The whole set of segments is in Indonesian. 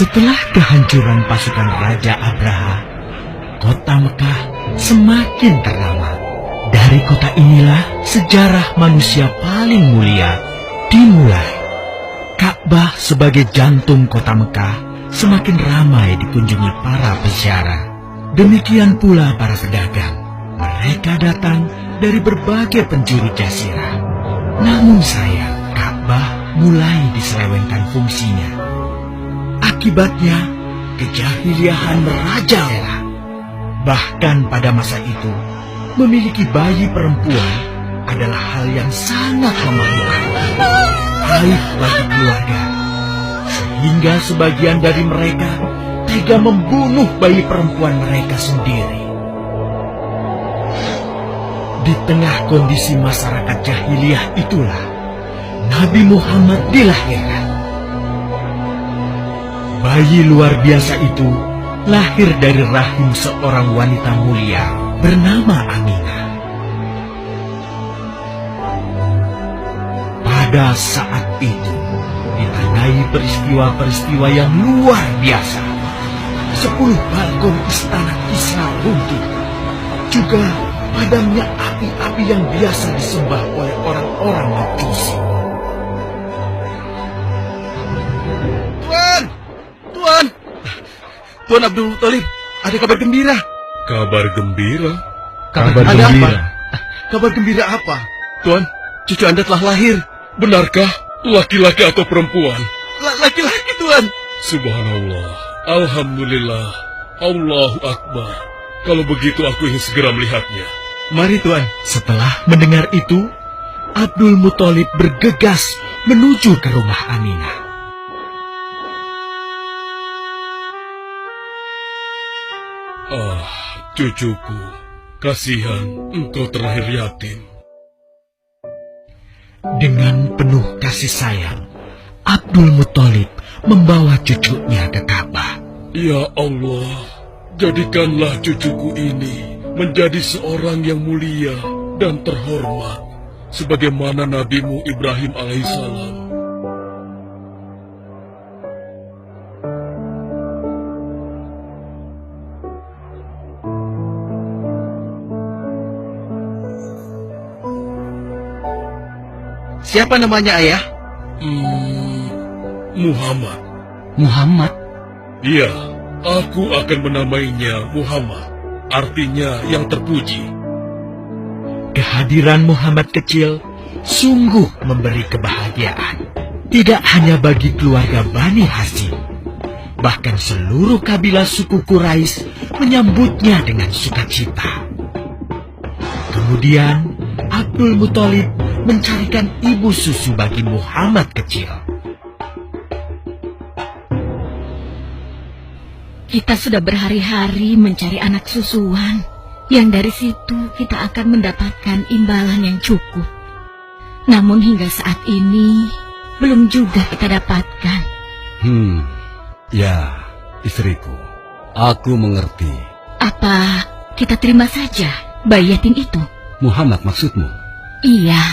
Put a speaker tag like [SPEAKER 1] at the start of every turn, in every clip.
[SPEAKER 1] Setelah kehancuran pasukan Raja Abraha, kota Mekah semakin ternama. Dari kota inilah sejarah manusia paling mulia dimulai. Ka'bah sebagai jantung kota Mekah semakin ramai dikunjungi para peziarah. Demikian pula para pedagang. Mereka datang dari berbagai penjuru jazirah. Namun sayang, Ka'bah mulai diselewengkan fungsinya. Akibatnya, kejahiliahan merajalela. Bahkan pada masa itu, memiliki bayi perempuan adalah hal yang sangat memalukan. Aib bagi keluarga. Sehingga sebagian dari mereka tega membunuh bayi perempuan mereka sendiri. Di tengah kondisi masyarakat jahiliyah itulah Nabi Muhammad dilahirkan. Bayi luar biasa itu lahir dari rahim seorang wanita mulia bernama Aminah. Pada saat itu ditandai peristiwa-peristiwa yang luar biasa. 10 balkon istana Kisra runtuh. Juga padamnya api-api yang biasa disembah oleh orang-orang Majusi.
[SPEAKER 2] Tuan Abdul Muthalib, ada kabar gembira.
[SPEAKER 3] Kabar gembira?
[SPEAKER 2] Kabar gembira? Kabar gembira apa? Tuan, cucu Anda telah lahir.
[SPEAKER 3] Benarkah? Laki-laki atau perempuan?
[SPEAKER 2] Laki-laki, Tuan.
[SPEAKER 3] Subhanallah, Alhamdulillah, Allahu Akbar. Kalau begitu aku ingin segera melihatnya.
[SPEAKER 2] Mari, Tuan.
[SPEAKER 1] Setelah mendengar itu, Abdul Muthalib bergegas menuju ke rumah Aminah.
[SPEAKER 3] Ah, cucuku, kasihan engkau terlahir yatim.
[SPEAKER 1] Dengan penuh kasih sayang, Abdul Muthalib membawa cucunya ke Ka'bah.
[SPEAKER 3] Ya Allah, jadikanlah cucuku ini menjadi seorang yang mulia dan terhormat, sebagaimana Nabimu Ibrahim alaihissalam.
[SPEAKER 2] Siapa namanya, Ayah?
[SPEAKER 3] Muhammad.
[SPEAKER 1] Muhammad?
[SPEAKER 3] Iya, aku akan menamainya Muhammad. Artinya yang terpuji.
[SPEAKER 1] Kehadiran Muhammad kecil sungguh memberi kebahagiaan. Tidak hanya bagi keluarga Bani Hashim. Bahkan seluruh kabilah suku Quraisy menyambutnya dengan sukacita. Kemudian Abdul Muthalib mencarikan ibu susu bagi Muhammad kecil.
[SPEAKER 4] Kita sudah berhari-hari mencari anak susuan, yang dari situ kita akan mendapatkan imbalan yang cukup. Namun hingga saat ini, belum juga kita dapatkan.
[SPEAKER 5] Ya, istriku, aku mengerti.
[SPEAKER 4] Apa kita terima saja bayi yatim itu?
[SPEAKER 5] Muhammad maksudmu?
[SPEAKER 4] Iya,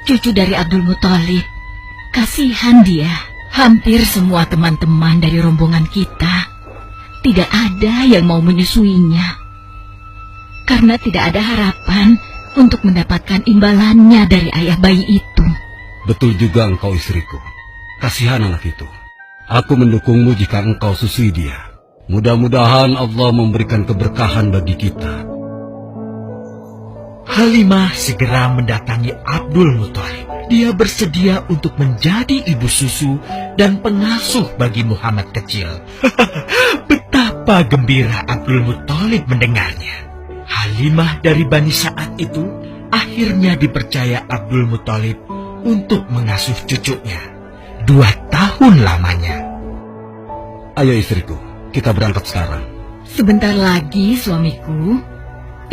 [SPEAKER 4] cucu dari Abdul Muthalib. Kasihan dia. Hampir semua teman-teman dari rombongan kita tidak ada yang mau menyusuinya. Karena tidak ada harapan untuk mendapatkan imbalannya dari ayah bayi itu.
[SPEAKER 5] Betul juga engkau, istriku. Kasihan anak itu. Aku mendukungmu jika engkau susui dia. Mudah-mudahan Allah memberikan keberkahan bagi kita.
[SPEAKER 1] Halimah segera mendatangi Abdul Muthalib. Dia bersedia untuk menjadi ibu susu dan pengasuh bagi Muhammad kecil. Betapa gembira Abdul Muthalib mendengarnya. Halimah dari Bani Sa'ad itu akhirnya dipercaya Abdul Muthalib untuk mengasuh cucunya 2 tahun lamanya.
[SPEAKER 5] Ayo istriku, kita berangkat sekarang.
[SPEAKER 4] Sebentar lagi suamiku.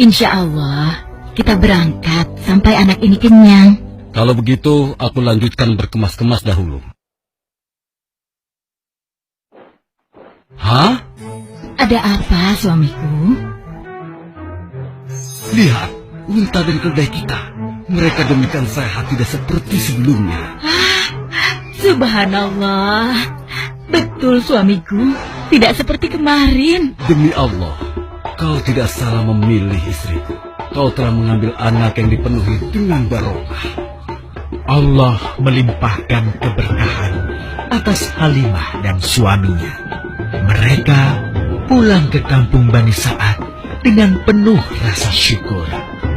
[SPEAKER 4] Insya Allah kita berangkat sampai anak ini kenyang.
[SPEAKER 5] Kalau begitu, aku lanjutkan berkemas-kemas dahulu. Hah?
[SPEAKER 4] Ada apa suamiku?
[SPEAKER 5] Lihat, unta dan keledai kita. Mereka demikian sehat, tidak seperti sebelumnya.
[SPEAKER 4] Subhanallah. Betul, suamiku. Tidak seperti kemarin.
[SPEAKER 5] Demi Allah, kau tidak salah memilih istriku. Kau telah mengambil anak yang dipenuhi dengan barokah.
[SPEAKER 1] Allah melimpahkan keberkahan atas Halimah dan suaminya. Mereka pulang ke kampung Bani Sa'ad dengan penuh rasa syukur.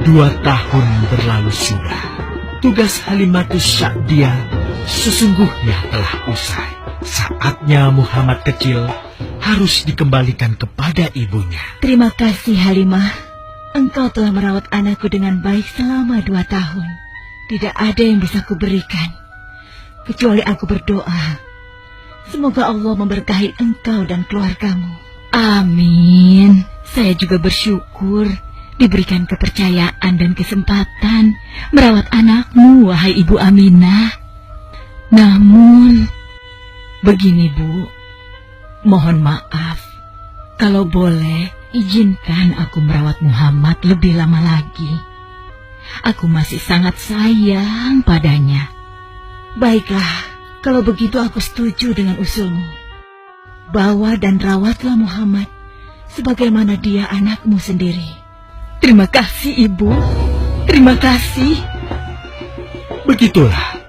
[SPEAKER 1] 2 tahun berlalu sudah. Tugas Halimatus Sa'diyah sesungguhnya telah usai. Saatnya Muhammad kecil harus dikembalikan kepada ibunya.
[SPEAKER 4] Terima kasih, Halimah. Engkau telah merawat anakku dengan baik selama 2 tahun. Tidak ada yang bisa kuberikan, kecuali aku berdoa. Semoga Allah memberkahi engkau dan keluargamu. Amin. Saya juga bersyukur diberikan kepercayaan dan kesempatan merawat anakmu, wahai Ibu Aminah. Namun, begini Bu, mohon maaf. Kalau boleh, izinkan aku merawat Muhammad lebih lama lagi. Aku masih sangat sayang padanya. Baiklah, kalau begitu aku setuju dengan usulmu. Bawa dan rawatlah Muhammad sebagaimana dia anakmu sendiri. Terima kasih, Ibu. Terima kasih.
[SPEAKER 1] Begitulah,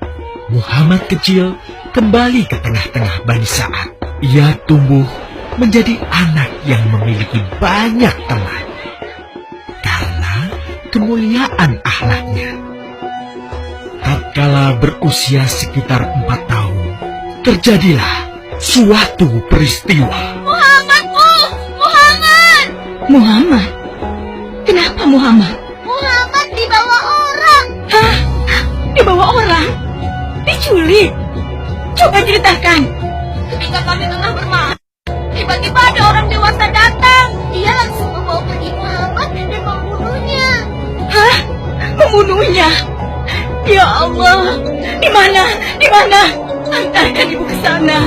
[SPEAKER 1] Muhammad kecil kembali ke tengah-tengah Bani Sa'ad. Ia tumbuh menjadi anak yang memiliki banyak teman karena kemuliaan akhlaknya. Tatkala berusia sekitar 4 tahun, terjadilah suatu peristiwa.
[SPEAKER 4] Muhammad? Kenapa Muhammad?
[SPEAKER 6] Muhammad dibawa orang.
[SPEAKER 4] Hah? Dibawa orang? Diculik? Coba ceritakan.
[SPEAKER 6] Ketika kami tengah bermain, tiba-tiba ada orang dewasa datang. Dia langsung membawa pergi Muhammad dan membunuhnya.
[SPEAKER 4] Hah? Membunuhnya? Ya Allah, di mana? Di mana? Antarkan ibu ke sana.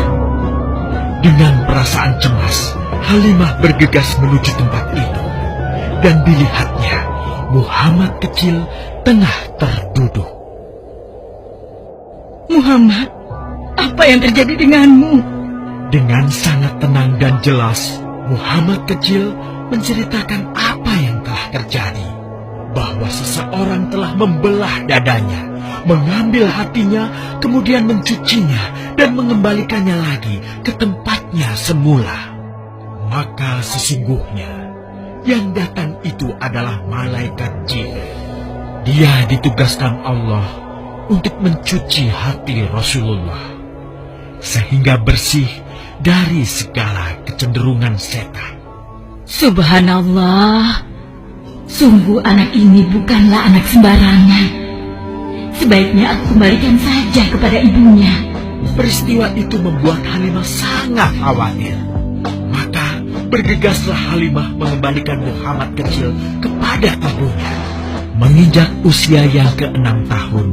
[SPEAKER 1] Dengan perasaan cemas, Halimah bergegas menuju tempat itu. Dan dilihatnya, Muhammad kecil tengah terduduk.
[SPEAKER 4] Muhammad, apa yang terjadi denganmu?
[SPEAKER 1] Dengan sangat tenang dan jelas, Muhammad kecil menceritakan apa yang telah terjadi. Bahwa seseorang telah membelah dadanya, mengambil hatinya, kemudian mencucinya dan mengembalikannya lagi ke tempatnya semula. Maka sesungguhnya yang datang itu adalah malaikat jin. Dia ditugaskan Allah untuk mencuci hati Rasulullah sehingga bersih dari segala kecenderungan setan.
[SPEAKER 4] Subhanallah, sungguh anak ini bukanlah anak sembarangan. Sebaiknya aku kembalikan saja kepada ibunya.
[SPEAKER 1] Peristiwa itu membuat Halimah sangat khawatir. Maka bergegaslah Halimah mengembalikan Muhammad kecil kepada ibunya. Menginjak usia yang ke-6 tahun,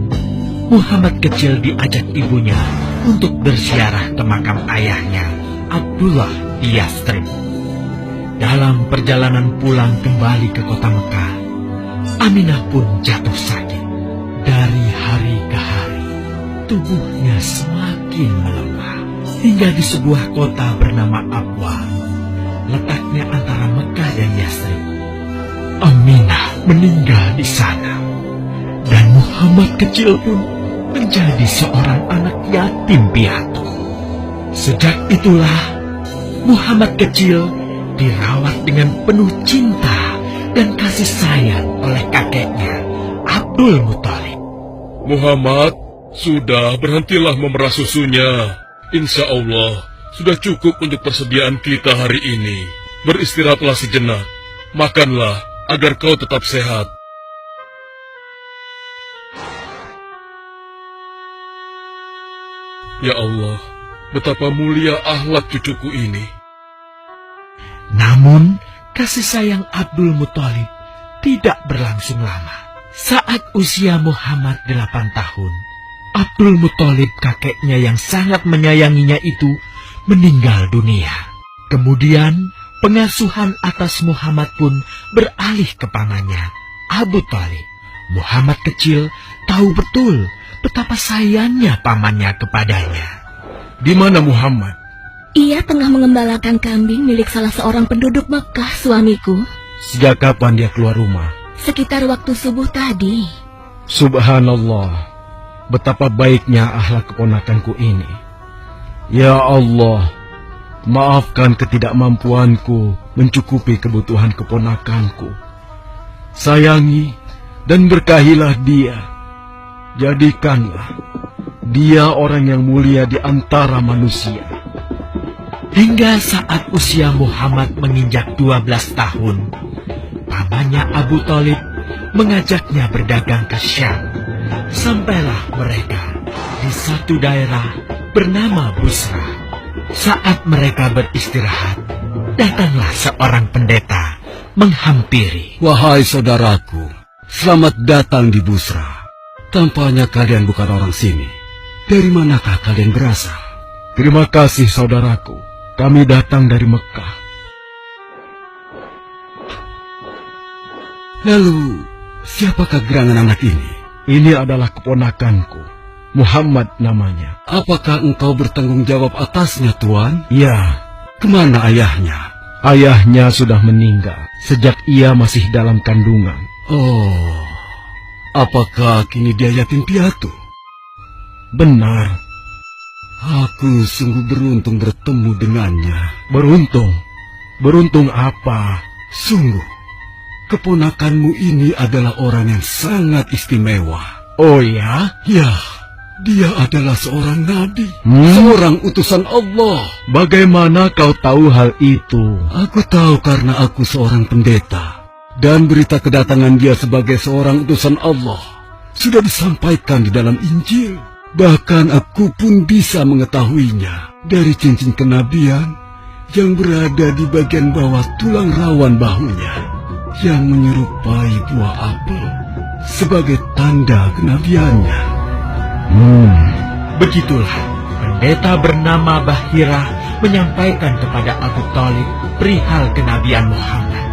[SPEAKER 1] Muhammad kecil diajak ibunya untuk berziarah ke makam ayahnya, Abdullah di Yathrib. Dalam perjalanan pulang kembali ke kota Mekah, Aminah pun jatuh sakit. Dari hari ke hari, tubuhnya semakin melemah. Hingga di sebuah kota bernama Abwa, letaknya antara Mekah dan Yathrib, Aminah meninggal di sana. Dan Muhammad kecil pun menjadi seorang anak yatim piatu. Sejak itulah, Muhammad kecil dirawat dengan penuh cinta dan kasih sayang oleh kakeknya, Abdul Muthalib.
[SPEAKER 3] Muhammad, sudah berhentilah memerah susunya. Insya Allah, sudah cukup untuk persediaan kita hari ini. Beristirahatlah sejenak. Makanlah agar kau tetap sehat. Ya Allah, betapa mulia akhlak cucuku ini.
[SPEAKER 1] Namun, kasih sayang Abdul Muthalib tidak berlangsung lama. Saat usia Muhammad 8 tahun, Abdul Muthalib, kakeknya yang sangat menyayanginya itu, meninggal dunia. Kemudian, pengasuhan atas Muhammad pun beralih ke pamannya, Abu Thalib. Muhammad kecil tahu betul betapa sayangnya pamannya kepadanya.
[SPEAKER 2] Di mana Muhammad?
[SPEAKER 4] Ia tengah mengembalakan kambing milik salah seorang penduduk Mekah, suamiku.
[SPEAKER 5] Sejak kapan dia keluar rumah?
[SPEAKER 4] Sekitar waktu subuh tadi.
[SPEAKER 5] Subhanallah, betapa baiknya akhlak keponakanku ini. Ya Allah, maafkan ketidakmampuanku mencukupi kebutuhan keponakanku. Sayangi dan berkahilah dia. Jadikanlah dia orang yang mulia di antara manusia.
[SPEAKER 1] Hingga saat usia Muhammad menginjak 12 tahun, pamannya Abu Thalib mengajaknya berdagang ke Syam. Sampailah mereka di satu daerah bernama Busra. Saat mereka beristirahat, datanglah seorang pendeta menghampiri.
[SPEAKER 5] Wahai saudaraku, selamat datang di Busra. Tampaknya kalian bukan orang sini. Dari manakah kalian berasal?
[SPEAKER 3] Terima kasih saudaraku. Kami datang dari Mekah.
[SPEAKER 5] Lalu, siapakah gerangan anak ini?
[SPEAKER 3] Ini adalah keponakanku. Muhammad namanya.
[SPEAKER 5] Apakah engkau bertanggung jawab atasnya, Tuan?
[SPEAKER 3] Ya,
[SPEAKER 5] Kemana ayahnya?
[SPEAKER 3] ayahnya sudah meninggal sejak ia masih dalam kandungan.
[SPEAKER 5] Oh, apakah kini dia yatim piatu?
[SPEAKER 3] Benar,
[SPEAKER 5] Aku sungguh beruntung bertemu dengannya.
[SPEAKER 3] beruntung. Beruntung apa?
[SPEAKER 5] Sungguh, keponakanmu ini adalah orang yang sangat istimewa.
[SPEAKER 3] Oh ya?
[SPEAKER 5] Ya, dia adalah seorang nabi,
[SPEAKER 3] Hmm?
[SPEAKER 5] seorang utusan Allah.
[SPEAKER 3] Bagaimana kau tahu hal itu?
[SPEAKER 5] Aku tahu karena aku seorang pendeta, dan berita kedatangan dia sebagai seorang utusan Allah sudah disampaikan di dalam Injil. Bahkan aku pun bisa mengetahuinya dari cincin kenabian yang berada di bagian bawah tulang rawan bahunya, yang menyerupai buah apel sebagai tanda kenabiannya.
[SPEAKER 1] Begitulah, pendeta bernama Bahira menyampaikan kepada Abu Thalib perihal kenabian Muhammad.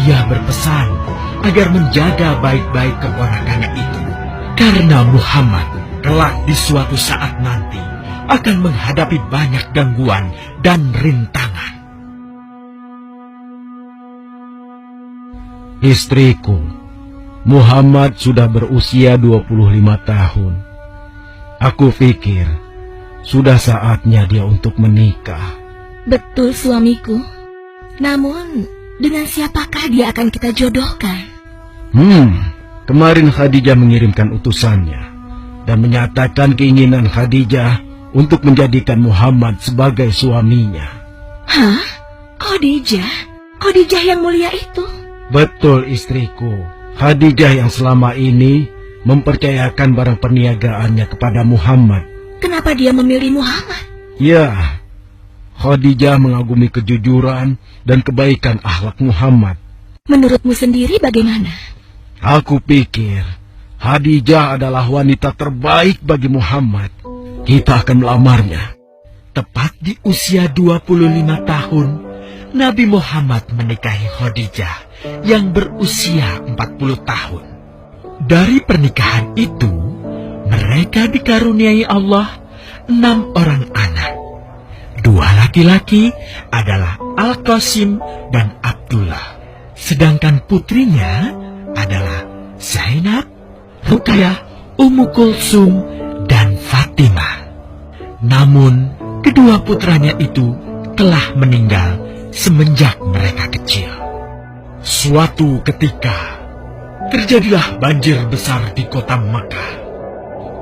[SPEAKER 1] Ia berpesan agar menjaga baik-baik keponakannya itu, karena Muhammad kelak di suatu saat nanti akan menghadapi banyak gangguan dan rintangan.
[SPEAKER 3] Istriku, Muhammad sudah berusia 25 tahun. Aku pikir sudah saatnya dia untuk menikah.
[SPEAKER 4] Betul, suamiku. Namun, dengan siapakah dia akan kita jodohkan?
[SPEAKER 3] Kemarin Khadijah mengirimkan utusannya dan menyatakan keinginan Khadijah untuk menjadikan Muhammad sebagai suaminya.
[SPEAKER 4] Hah? Khadijah? Khadijah yang mulia itu?
[SPEAKER 3] Betul, istriku. Khadijah yang selama ini mempercayakan barang perniagaannya kepada Muhammad.
[SPEAKER 4] Kenapa dia memilih Muhammad?
[SPEAKER 3] Ya, Khadijah mengagumi kejujuran dan kebaikan akhlak Muhammad.
[SPEAKER 4] Menurutmu sendiri bagaimana?
[SPEAKER 3] Aku pikir Khadijah adalah wanita terbaik bagi Muhammad. Kita akan melamarnya.
[SPEAKER 1] Tepat di usia 25 tahun, Nabi Muhammad menikahi Khadijah yang berusia 40 tahun. Dari pernikahan itu, mereka dikaruniai Allah 6 orang anak. 2 laki-laki adalah Al-Qasim dan Abdullah. Sedangkan putrinya adalah Zainab, Ruqayyah, Ummu Kulsum, dan Fatimah. Namun, kedua putranya itu telah meninggal semenjak mereka kecil. Suatu ketika, terjadilah banjir besar di kota Mekah.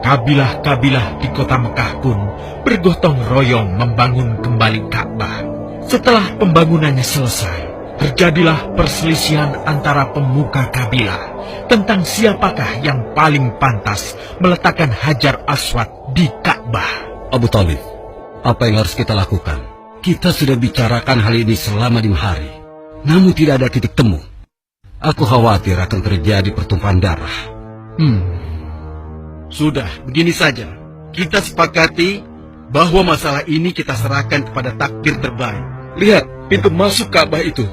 [SPEAKER 1] Kabilah-kabilah di kota Mekah pun bergotong royong membangun kembali Ka'bah. Setelah pembangunannya selesai, terjadilah perselisihan antara pemuka kabilah tentang siapakah yang paling pantas meletakkan Hajar Aswad di Ka'bah.
[SPEAKER 5] Abu Thalib, apa yang harus kita lakukan? Kita sudah bicarakan hal ini selama 5 hari, namun tidak ada titik temu. Aku khawatir akan terjadi pertumpahan darah.
[SPEAKER 2] Sudah, begini saja. Kita sepakati bahwa masalah ini kita serahkan kepada takdir terbaik.
[SPEAKER 3] Lihat pintu masuk Ka'bah itu.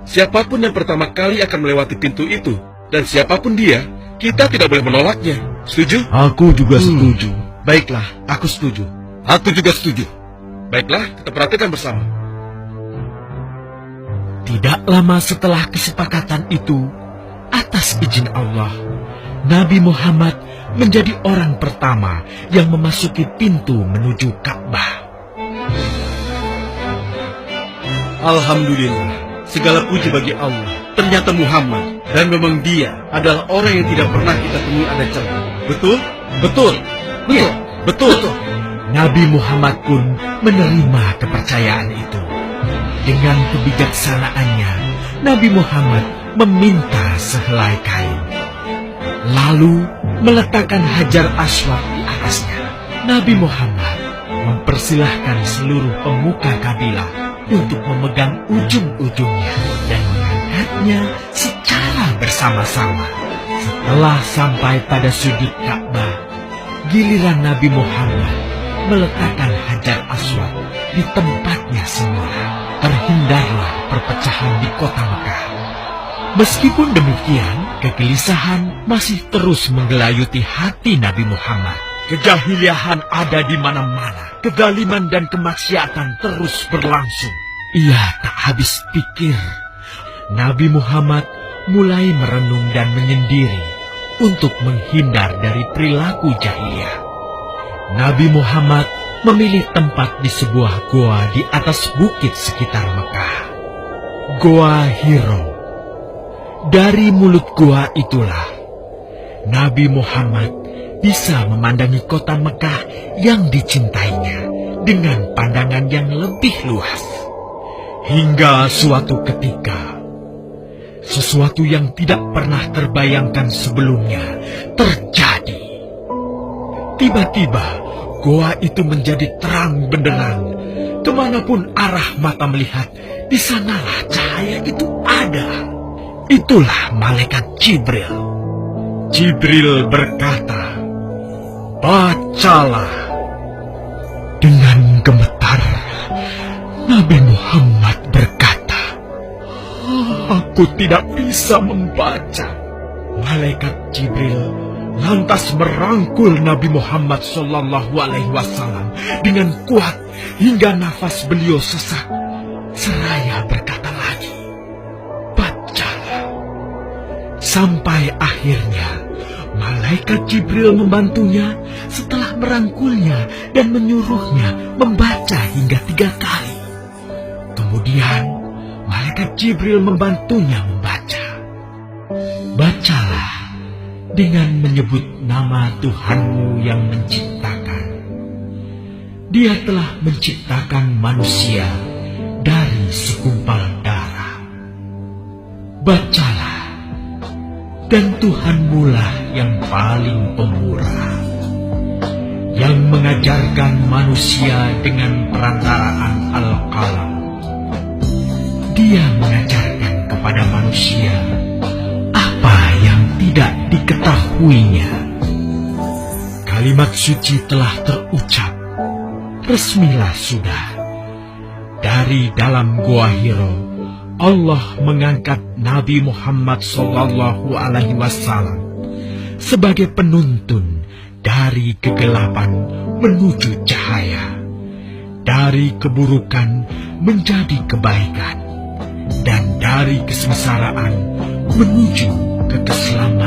[SPEAKER 3] Siapapun yang pertama kali akan melewati pintu itu, dan siapapun dia, kita tidak boleh menolaknya. Setuju?
[SPEAKER 2] Aku juga setuju. Baiklah, aku setuju.
[SPEAKER 5] Aku juga setuju.
[SPEAKER 2] Baiklah, kita perhatikan bersama.
[SPEAKER 1] Tidak lama setelah kesepakatan itu, atas izin Allah, Nabi Muhammad menjadi orang pertama yang memasuki pintu menuju Ka'bah.
[SPEAKER 2] Alhamdulillah, segala puji bagi Allah. Ternyata Muhammad, dan memang dia adalah orang yang tidak pernah kita temui ada celah. Betul? Betul.
[SPEAKER 1] Ya,
[SPEAKER 2] Betul.
[SPEAKER 1] Nabi Muhammad pun menerima kepercayaan itu. Dengan kebijaksanaannya, Nabi Muhammad meminta sehelai kain, lalu meletakkan Hajar Aswad di atasnya. Nabi Muhammad mempersilahkan seluruh pemuka kabilah untuk memegang ujung-ujungnya dan mengangkatnya secara bersama-sama. Setelah sampai pada sudut Ka'bah, giliran Nabi Muhammad meletakkan Hajar Aswad di tempatnya semula. Terhindarlah perpecahan di kota Mekah. Meskipun demikian, kegelisahan masih terus menggelayuti hati Nabi Muhammad. Kejahiliahan ada di mana-mana. Kezaliman dan kemaksiatan terus berlangsung. Ia tak habis pikir. Nabi Muhammad mulai merenung dan menyendiri untuk menghindar dari perilaku jahiliyah. Nabi Muhammad memilih tempat di sebuah goa di atas bukit sekitar Mekah. Goa Hiro. Dari mulut goa itulah Nabi Muhammad bisa memandangi kota Mekah yang dicintainya dengan pandangan yang lebih luas. Hingga suatu ketika, sesuatu yang tidak pernah terbayangkan sebelumnya terjadi. Tiba-tiba, goa itu menjadi terang benderang. Kemanapun arah mata melihat, di sanalah cahaya itu ada. Itulah malaikat Jibril. Jibril berkata, "Bacalah." Dengan gemetar, Nabi Muhammad berkata, "Aku tidak bisa membaca." Malaikat Jibril lantas merangkul Nabi Muhammad SAW dengan kuat hingga nafas beliau sesak. Seraya berkata lagi, "Bacalah." Sampai akhirnya malaikat Jibril membantunya setelah merangkulnya dan menyuruhnya membaca hingga 3 kali. Kemudian malaikat Jibril membantunya membaca. "Bacalah dengan menyebut nama Tuhanmu yang menciptakan. Dia telah menciptakan manusia dari segumpal darah. Bacalah, dan Tuhanmu lah yang paling pemurah, yang mengajarkan manusia dengan perantaraan Al-Qalam. Dia mengajarkan kepada manusia apa yang tidak diketahuinya." Kalimat suci telah terucap. Resmilah sudah. Dari dalam Goa Hiro, Allah mengangkat Nabi Muhammad SAW sebagai penuntun dari kegelapan menuju cahaya, dari keburukan menjadi kebaikan, dan dari kesengsaraan menuju ke keselamatan.